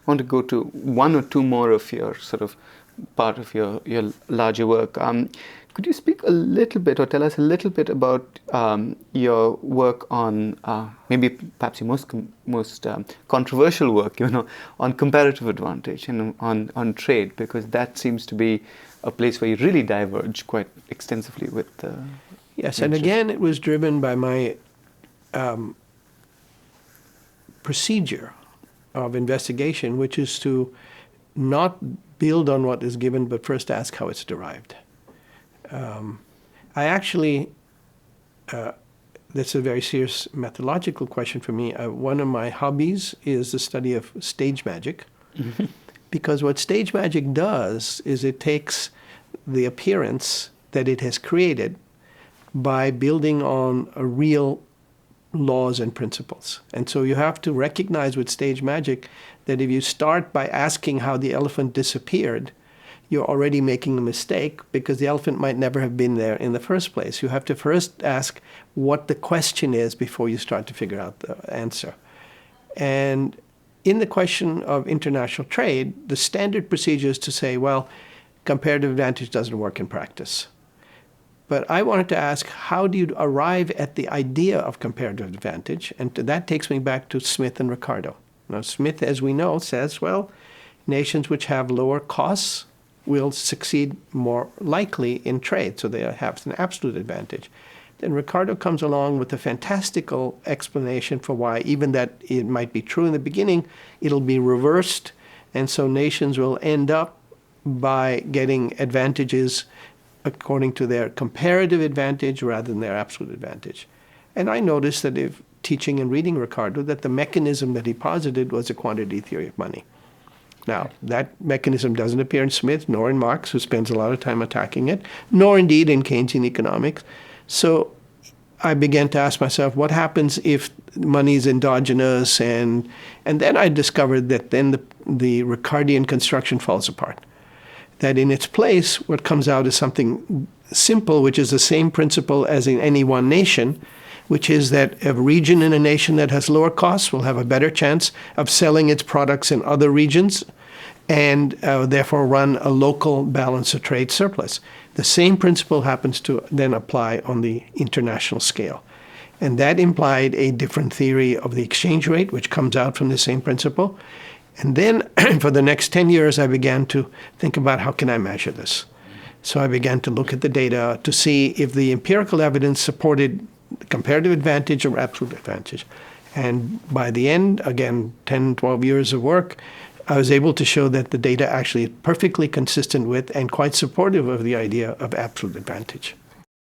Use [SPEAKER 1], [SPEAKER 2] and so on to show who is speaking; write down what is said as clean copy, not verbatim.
[SPEAKER 1] want to go to one or two more of your sort of part of your larger work. Could you speak a little bit or tell us a little bit about your work on maybe perhaps your most controversial work, on comparative advantage and on trade, because that seems to be a place where you really diverge quite extensively with.
[SPEAKER 2] Yes, and again, it was driven by my procedure of investigation, which is to not build on what is given, but first ask how it's derived. I actually, that's a very serious methodological question for me. One of my hobbies is the study of stage magic, because what stage magic does is it takes the appearance that it has created by building on a real laws and principles. And so you have to recognize with stage magic that if you start by asking how the elephant disappeared, you're already making a mistake, because the elephant might never have been there in the first place. You have to first ask what the question is before you start to figure out the answer. And in the question of international trade, the standard procedure is to say, well, comparative advantage doesn't work in practice. But I wanted to ask, how do you arrive at the idea of comparative advantage? And that takes me back to Smith and Ricardo. Now, Smith, as we know, says, well, nations which have lower costs will succeed more likely in trade, so they have an absolute advantage. Then Ricardo comes along with a fantastical explanation for why, even that it might be true in the beginning, it'll be reversed, and so nations will end up by getting advantages according to their comparative advantage rather than their absolute advantage. And I noticed that if teaching and reading Ricardo, that the mechanism that he posited was a quantity theory of money. Now, that mechanism doesn't appear in Smith, nor in Marx, who spends a lot of time attacking it, nor indeed in Keynesian economics. So I began to ask myself, what happens if money is endogenous? And then I discovered that then the Ricardian construction falls apart. That in its place, what comes out is something simple, which is the same principle as in any one nation, which is that a region in a nation that has lower costs will have a better chance of selling its products in other regions and therefore run a local balance of trade surplus. The same principle happens to then apply on the international scale. And that implied a different theory of the exchange rate, which comes out from the same principle. And then for the next 10 years, I began to think about how can I measure this. So I began to look at the data to see if the empirical evidence supported comparative advantage or absolute advantage. And by the end, again, 10, 12 years of work, I was able to show that the data actually is perfectly consistent with and quite supportive of the idea of absolute advantage.